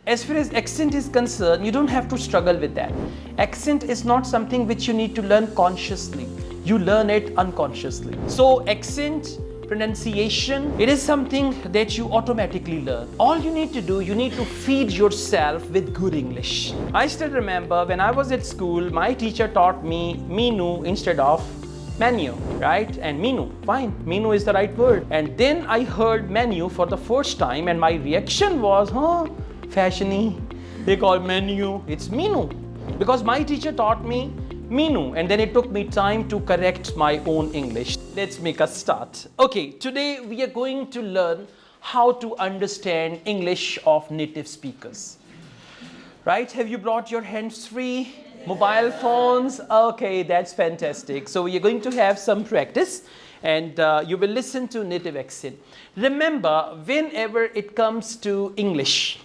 as far as accent is concerned, you don't have to struggle with that. Accent is not something which you need to learn consciously. You learn it unconsciously. So accent, pronunciation, it is something that you automatically learn. All you need to do, you need to feed yourself with good English. I still remember when I was at school, my teacher taught me menu instead of menu, right? And menu, fine, menu is the right word. And then I heard menu for the first time and my reaction was, fashiony, they call menu, it's menu. Because my teacher taught me menu and then it took me time to correct my own English. Let's make a start. Okay, today we are going to learn how to understand English of native speakers. Right? Have you brought your hands-free mobile phones? Okay, that's fantastic. So we are going to have some practice and you will listen to native accent. Remember, whenever it comes to English,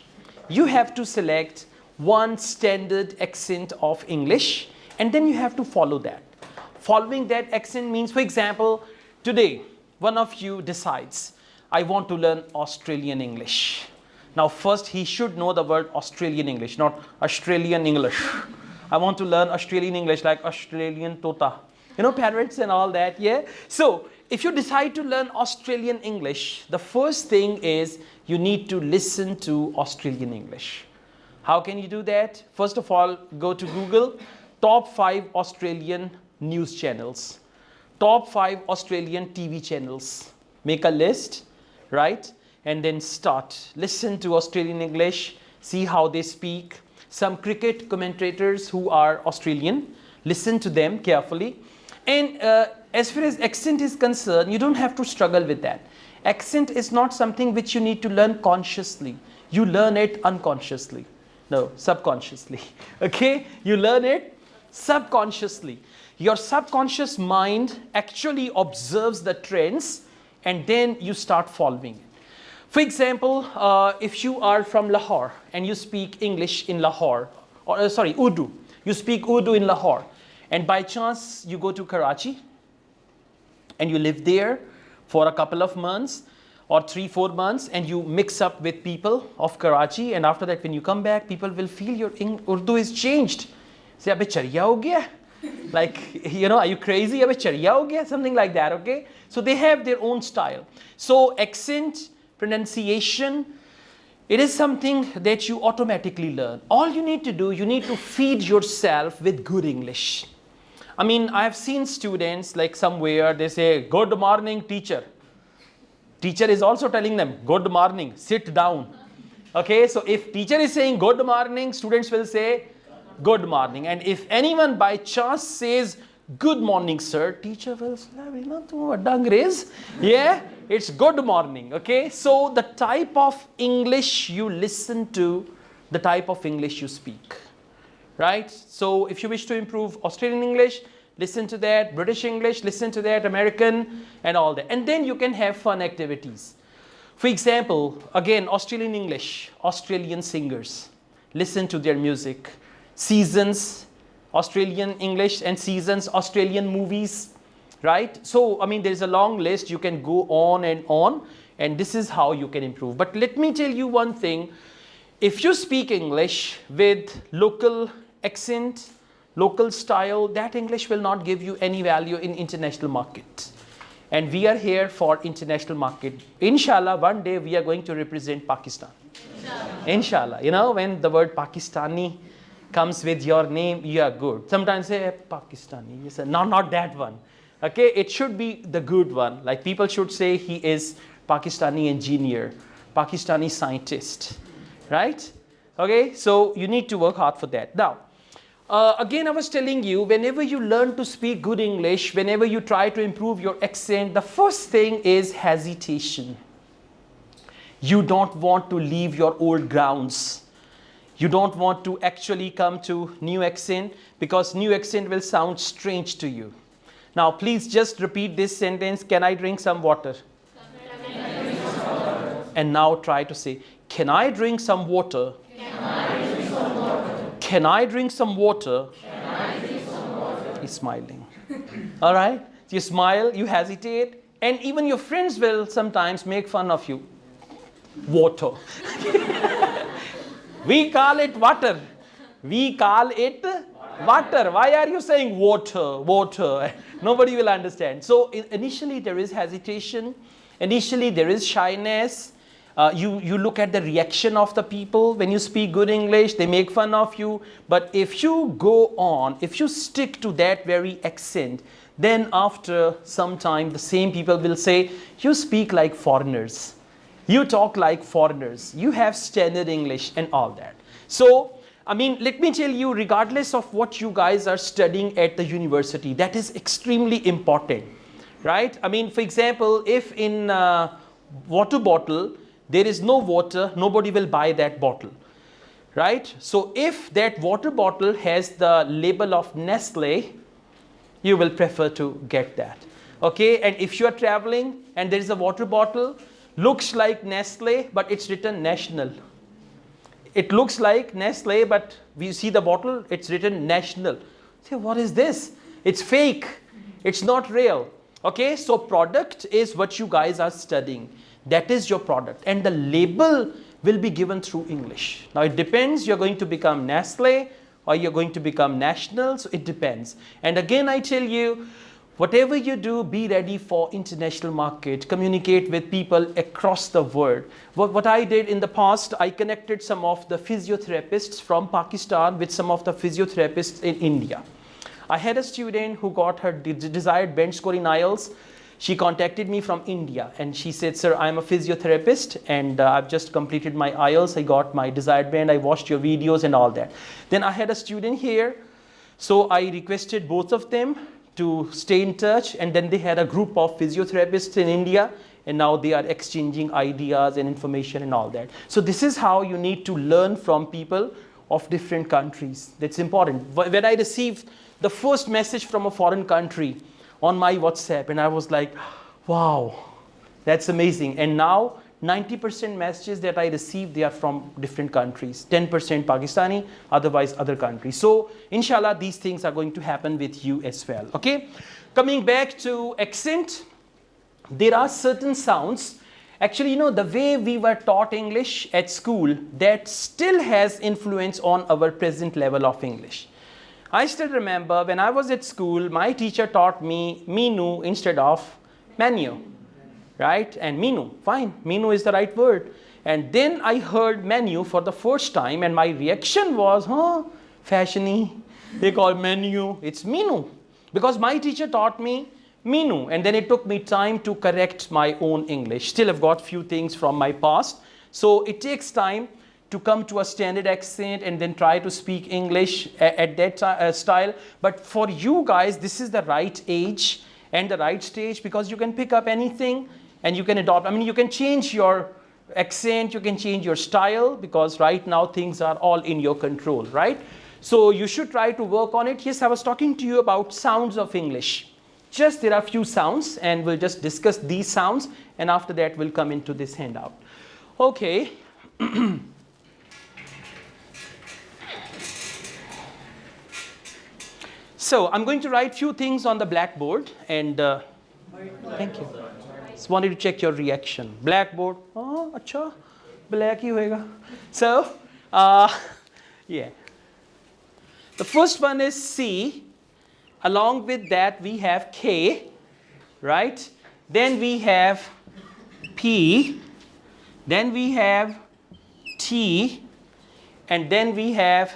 you have to select one standard accent of English and then you have to follow that. Following that accent means, for example, today one of you decides, I want to learn Australian English. Now first he should know the word Australian English, not Australian English. I want to learn Australian English like Australian Tota. You know, parrots and all that, yeah? So if you decide to learn Australian English, the first thing is you need to listen to Australian English. How can you do that? First of all, go to Google, top 5 Australian news channels, top 5 Australian TV channels. Make a list, right? And then start. Listen to Australian English, see how they speak. Some cricket commentators who are Australian, listen to them carefully. And as far as accent is concerned, you don't have to struggle with that. Accent is not something which you need to learn consciously. You learn it unconsciously. No, subconsciously. Okay? You learn it subconsciously. Your subconscious mind actually observes the trends and then you start following it. For example, if you are from Lahore and you speak English in Lahore, or Urdu, you speak Urdu in Lahore, and by chance you go to Karachi and you live there for a couple of months or 3-4 months and you mix up with people of Karachi, and after that when you come back, people will feel your Urdu is changed. Say, abhe chariya ho gaya? Like, you know, are you crazy? Abhe chariya ho gaya? Something like that, okay? So they have their own style. So accent, pronunciation, it is something that you automatically learn. All you need to do, you need to feed yourself with good English. I mean, I have seen students like somewhere, they say, good morning, teacher. Teacher is also telling them, good morning, sit down. Okay, so if teacher is saying good morning, students will say good morning. And if anyone by chance says, good morning, sir, teacher will say, yeah, it's good morning, okay? So the type of English you listen to, the type of English you speak, right? So if you wish to improve Australian English, listen to that, British English, listen to that, American, and all that. And then you can have fun activities. For example, again, Australian English, Australian singers, listen to their music. Seasons, Australian English, and seasons, Australian movies, right? So, I mean, there's a long list. You can go on, and this is how you can improve. But let me tell you one thing. If you speak English with local accent, local style, that English will not give you any value in international market. And we are here for international market. Inshallah, one day we are going to represent Pakistan. Inshallah. You know, when the word Pakistani comes with your name, you are good. Sometimes say Pakistani. You say, no, not that one. Okay, it should be the good one. Like people should say he is Pakistani engineer, Pakistani scientist, right? Okay, so you need to work hard for that. Now, again, I was telling you, whenever you learn to speak good English, whenever you try to improve your accent, the first thing is hesitation. You don't want to leave your old grounds. You don't want to actually come to new accent because new accent will sound strange to you. Now, please just repeat this sentence. Can I drink some water? And now try to say, can I drink some water? Can I drink some water? He's smiling. All right? You smile, you hesitate, and even your friends will sometimes make fun of you. Water. We call it water. We call it water. Why are you saying water, water? Nobody will understand. So initially there is hesitation. Initially there is shyness. You look at the reaction of the people. When you speak good English, they make fun of you. But if you go on, if you stick to that very accent, then after some time, the same people will say, you speak like foreigners. You talk like foreigners. You have standard English and all that. So, I mean, let me tell you, regardless of what you guys are studying at the university, that is extremely important, right? I mean, for example, if in water bottle, there is no water, nobody will buy that bottle, right? So if that water bottle has the label of Nestle, you will prefer to get that, okay? And if you are traveling and there is a water bottle, looks like Nestle, but it's written National. It looks like Nestle, but we see the bottle, it's written National. Say, what is this? It's fake. It's not real. Okay, so product is what you guys are studying. That is your product. And the label will be given through English. Now it depends, you're going to become Nestle or you're going to become National, so it depends. And again, I tell you, whatever you do, be ready for international market. Communicate with people across the world. What I did in the past, I connected some of the physiotherapists from Pakistan with some of the physiotherapists in India. I had a student who got her desired band score in IELTS. She contacted me from India and she said, sir, I'm a physiotherapist and I've just completed my IELTS. I got my desired band. I watched your videos and all that. Then I had a student here. So I requested both of them to stay in touch, and then they had a group of physiotherapists in India, and now they are exchanging ideas and information and all that. So this is how you need to learn from people of different countries. That's important. When I received the first message from a foreign country on my WhatsApp, and I was like, wow, that's amazing. And now 90% messages that I receive, they are from different countries. 10% Pakistani, otherwise other countries. So inshallah, these things are going to happen with you as well. Okay, coming back to accent, there are certain sounds. Actually, you know, the way we were taught English at school, that still has influence on our present level of English. I still remember when I was at school, my teacher taught me menu instead of menu. Right? And menu, fine, menu is the right word. And then I heard menu for the first time and my reaction was, fashiony, they call menu, it's menu. Because my teacher taught me menu, and then it took me time to correct my own English. Still I've got few things from my past. So it takes time to come to a standard accent and then try to speak English at that style. But for you guys, this is the right age and the right stage, because you can pick up anything and you can adopt. I mean, you can change your accent, you can change your style, because right now things are all in your control, right? So you should try to work on it. Yes, I was talking to you about sounds of English. Just there are few sounds and we'll just discuss these sounds, and after that we'll come into this handout. Okay. So I'm going to write few things on the blackboard, and thank you. Just wanted to check your reaction. Blackboard, oh, acha, black hi hoega. So, yeah. The first one is C. Along with that, we have K, right? Then we have P. Then we have T. And then we have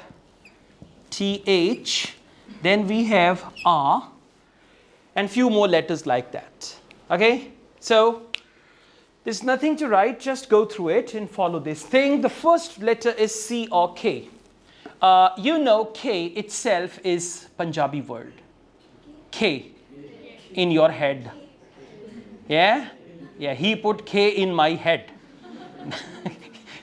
TH. Then we have R. And few more letters like that. Okay? So, there's nothing to write, just go through it and follow this thing. The first letter is C or K. You know K itself is Punjabi word. K in your head. Yeah? Yeah, he put K in my head.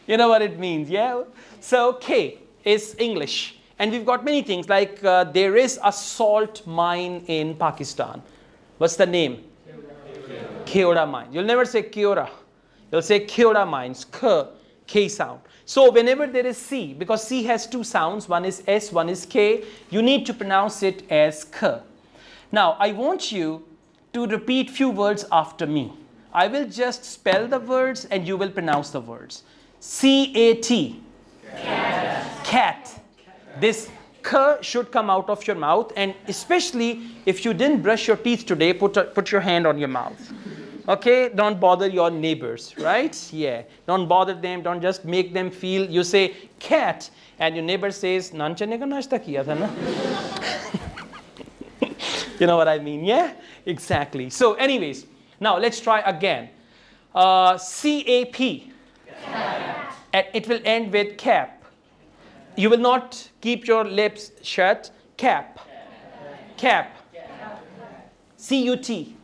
You know what it means, yeah? So K is English. And we've got many things, like there is a salt mine in Pakistan. What's the name? Keora mine. You'll never say Keora. You'll say Keora mines, K sound. So whenever there is C, because C has two sounds, one is S, one is K, you need to pronounce it as K. Now, I want you to repeat few words after me. I will just spell the words and you will pronounce the words. C-A-T. Cat. This k should come out of your mouth, and especially if you didn't brush your teeth today, put your hand on your mouth. Okay, don't bother your neighbors, right? Yeah, don't bother them. Don't just make them feel. You say cat, and your neighbor says, "Nanchane ka nashta kiya tha na?" You know what I mean? Yeah, exactly. So, anyways, now let's try again. CAP. And it will end with cap. You will not keep your lips shut. Cap. Cap. CUT.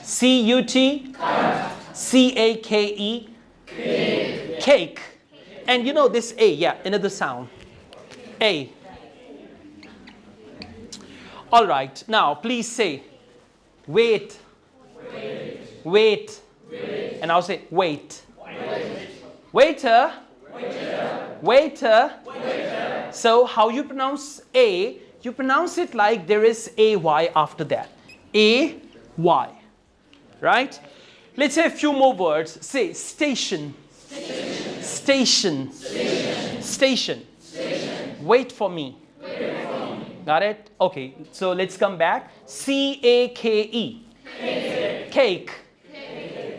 CUT. CAKE. Cake. And you know this A, yeah, another sound. A. All right, now please say wait. Wait. And I'll say wait. Waiter. Waiter. So how you pronounce A? You pronounce it like there is AY after that. AY. Right? Let's say a few more words. Say station. Station. Station. Wait for me. Got it? Okay, so let's come back. CAKE. Cake.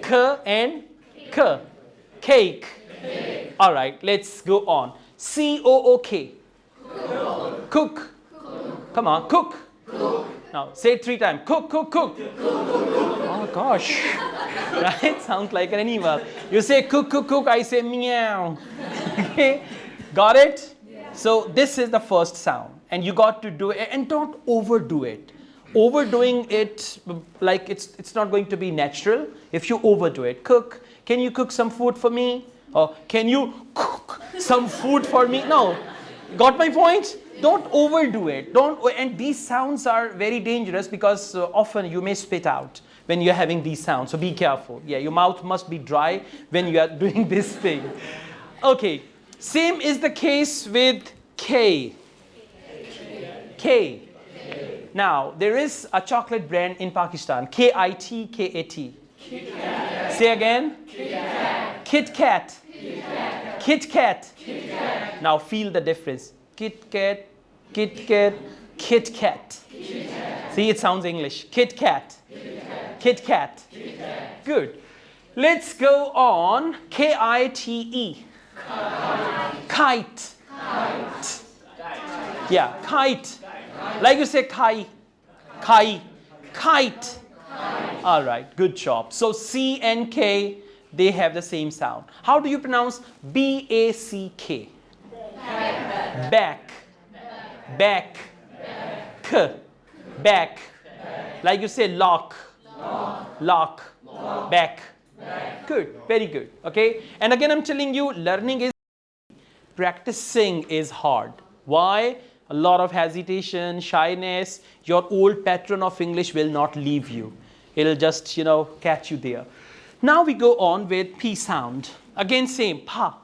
K and K. Cake. All right, let's go on. COOK. Cook. Come on, cook. Now say it 3 times. Cook, cook, cook. Oh gosh. Right? Sounds like an animal. You say cook, cook, cook. I say meow. Okay? Got it? So this is the first sound. And you got to do it. And don't overdo it. Overdoing it, like it's not going to be natural if you overdo it. Cook. Can you cook some food for me? Or can you cook some food for me? No. Got my point? Don't overdo it. And these sounds are very dangerous because often you may spit out when you're having these sounds. So be careful. Yeah, your mouth must be dry when you are doing this thing. Okay. Same is the case with K. K. Now, there is a chocolate brand in Pakistan. KITKAT. Say again. Kit Kat. Kit Kat. Now feel the difference. Kit Kat, Kit Kat, Kit Kat. See, it sounds English. Kit Kat. Kit Kat. Good. Let's go on. KITE. Kite. Yeah, kite. Like you say kai. Kai. Kite. All right, good job. So C and K, they have the same sound. How do you pronounce BACK? Back. Back. K. Back. Like you say lock. Lock. Back. Good, very good. Okay, and again I'm telling you, learning is practicing is hard. Why? A lot of hesitation, shyness. Your old pattern of English will not leave you. It'll just, catch you there. Now we go on with P sound. Again, same, pa.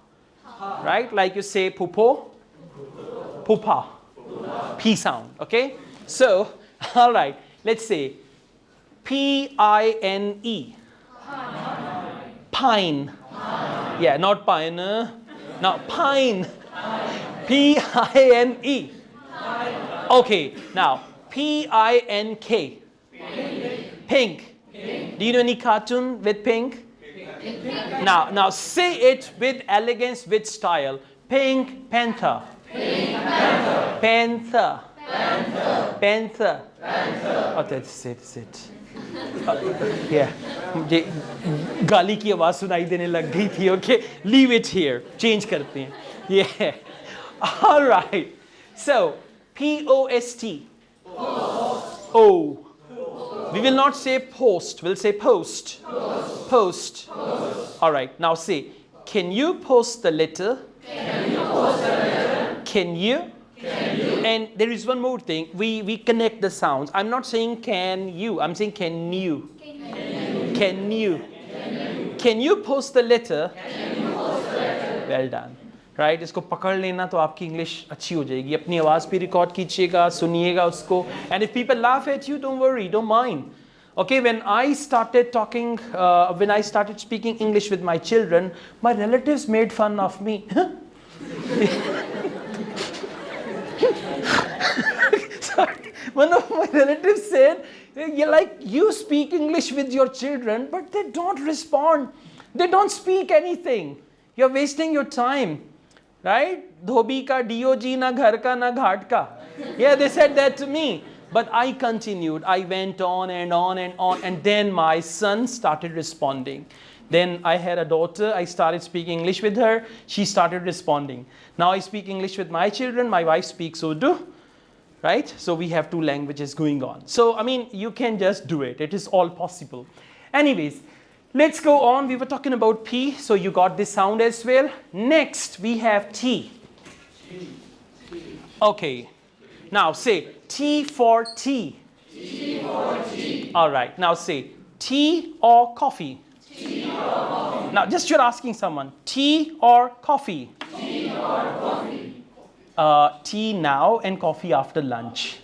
Right? Like you say pupo, pupa. P sound, okay? So, all right, let's say PINE. Pine. Yeah, not pine. Now, pine. PINE. Okay, now PINK. Pink. Do you know any cartoon with pink? Now say it with elegance, with style. Pink Panther. Panther. Panther. Oh, that's it. Yeah. गाली की आवाज सुनाई देने लग गई थी. Okay, leave it here. Change करते हैं. Yeah. All right. So POST. O. We will not say post. We'll say post. Post. All right. Now say, can you post the letter? Can you? And there is one more thing. We connect the sounds. I'm not saying can you. I'm saying can you. Can you? Can you post the letter? Well done. Right इसको पकड़ लेना तो आपकी English अच्छी हो जाएगी. अपनी आवाज़ भी रिकॉर्ड कीजिएगा, सुनिएगा उसको. And if people laugh at you, don't worry, don't mind. Okay, when I started speaking English with my children, my relatives made fun of me. Sorry. One of my relatives said, you speak English with your children, but they don't respond. They don't speak anything. You're wasting your time. Right? Dhobi ka DOG na ghar ka na ghat ka. Yeah, they said that to me. But I continued. I went on and on and on. And then my son started responding. Then I had a daughter. I started speaking English with her. She started responding. Now I speak English with my children. My wife speaks Urdu. Right? So we have two languages going on. So, I mean, you can just do it. It is all possible. Anyways, let's go on. We were talking about P. So you got this sound as well. Next, we have T. Okay. Now say T for tea. T for tea. All right. Now say tea or coffee. Tea or coffee. Now just you're asking someone, tea or coffee? Tea or coffee. Tea now and coffee after lunch.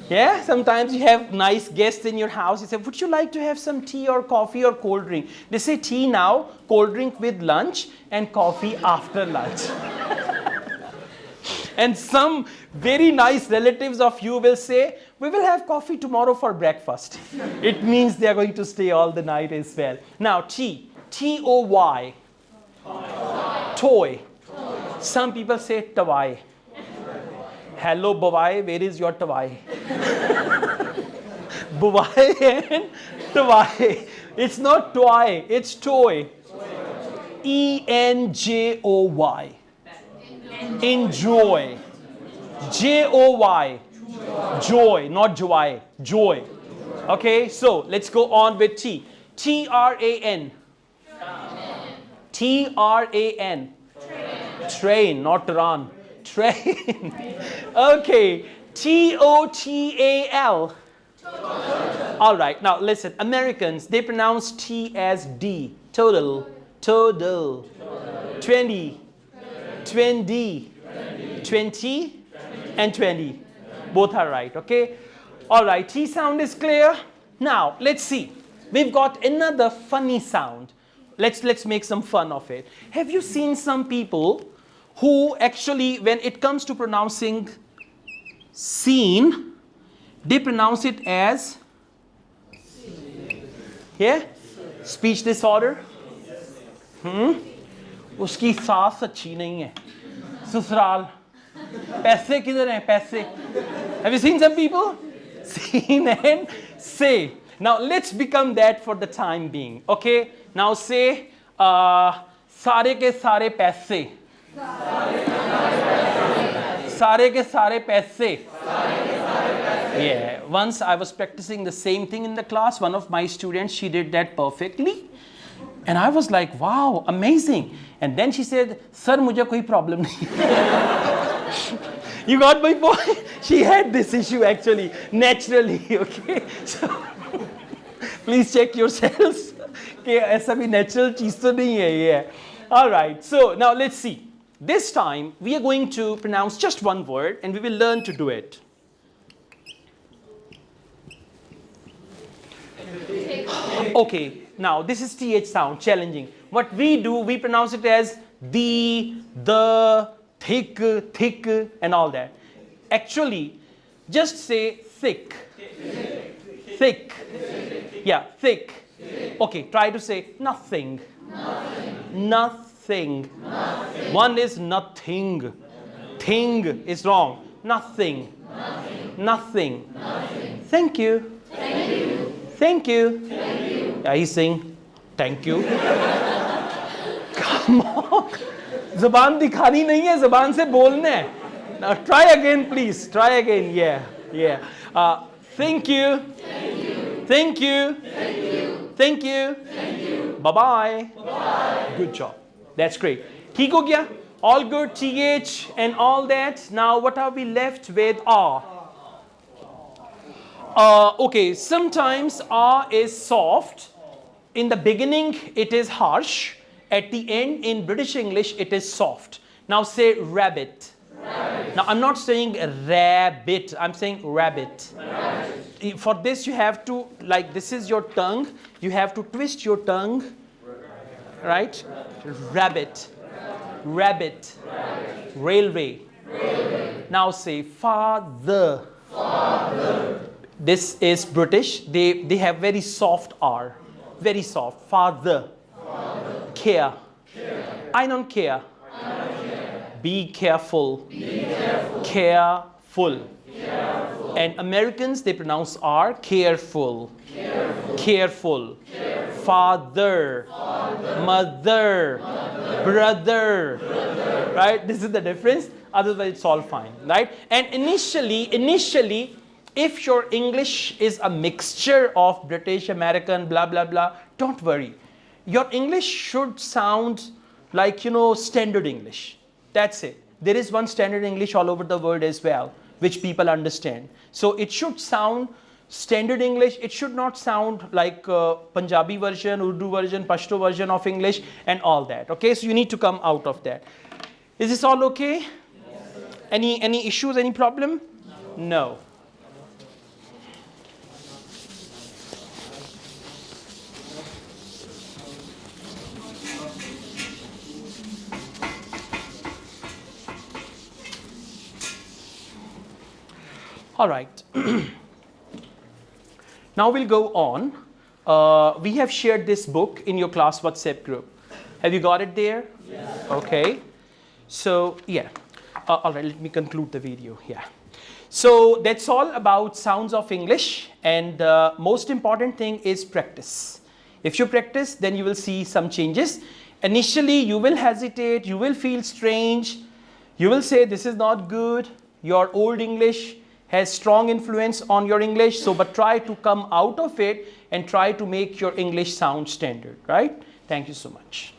Yeah, sometimes you have nice guests in your house. You say, would you like to have some tea or coffee or cold drink? They say tea now, cold drink with lunch, and coffee after lunch. And some very nice relatives of you will say, we will have coffee tomorrow for breakfast. It means they are going to stay all the night as well. Now, tea, T-O-Y. Toy. Some people say tawai. Hello, Bawai, where is your tawai? Bawai and tawai. It's not toy, it's toy. E-N-J-O-Y. Enjoy. J-O-Y. Joy, not joy. Joy. Okay, so let's go on with T. T-R-A-N. T-R-A-N. Train, not run. Train. Okay. T-O-T-A-L. All right. Now listen. Americans, they pronounce T as D. Total. Total. 20. 20. 20 and 20. Both are right. Okay. All right. T sound is clear. Now let's see. We've got another funny sound. Let's make some fun of it. Have you seen some people who actually, when it comes to pronouncing scene, they pronounce it as, yeah, speech disorder. उसकी सास अच्छी नहीं है. ससुराल. पैसे किधर हैं पैसे? Have you seen some people? Seen and say. Now let's become that for the time being. Okay. Now say सारे के सारे पैसे. सारे के सारे पैसे. Yeah. Once I was practicing the same thing in the class. One of my students, she did that perfectly. And I was like, wow, amazing. And then she said, Sir, मुझे कोई problem नहीं. You got my point? She had this issue actually, naturally, okay? So, please check yourselves. कि ऐसा भी natural चीज़ तो नहीं है ये. All right, so now let's see. This time, we are going to pronounce just one word and we will learn to do it. Okay, now this is TH sound, challenging. What we do, we pronounce it as the, thick, and all that. Actually, just say thick. Thick. Yeah, thick. Okay, try to say nothing. Nothing. One is nothing. Thing is wrong. Nothing. Nothing. Thank you. Thank you. Yeah, he's saying thank you. Come on. Zuban dikhani nahi hai, zuban se bolna hai. Now try again, please. Try again. Yeah. Thank you. Thank you. Thank you. Bye-bye. Good job. That's great. Theek ho gaya? All good, TH and all that. Now what are we left with? R. Okay, sometimes R is soft. In the beginning, it is harsh. At the end, in British English, it is soft. Now say rabbit. Now I'm not saying rabbit, I'm saying rabbit. For this, you have to, like this is your tongue, you have to twist your tongue, right? Rabbit. Rabbit. Railway. Now say father. This is British. They have very soft R. Very soft. Father. Care. I don't care. Be careful. Careful. And Americans, they pronounce R. Careful. Careful. Father. Mother. Brother. Right? This is the difference. Otherwise, it's all fine. Right? And initially, if your English is a mixture of British, American, blah, blah, blah, don't worry. Your English should sound like, standard English. That's it. There is one standard English all over the world as well, which people understand. So it should sound standard English. It should not sound like Punjabi version, Urdu version, Pashto version of English and all that. Okay, so you need to come out of that. Is this all okay? Yes. Any issues, any problem? No. All right. Now we'll go on. We have shared this book in your class WhatsApp group. Have you got it there? Yes. Okay. So, yeah. All right, let me conclude the video. Yeah. So, that's all about sounds of English. And most important thing is practice. If you practice, then you will see some changes. Initially, you will hesitate. You will feel strange. You will say, this is not good. Your old English has strong influence on your English. So, but try to come out of it and try to make your English sound standard, right? Thank you so much.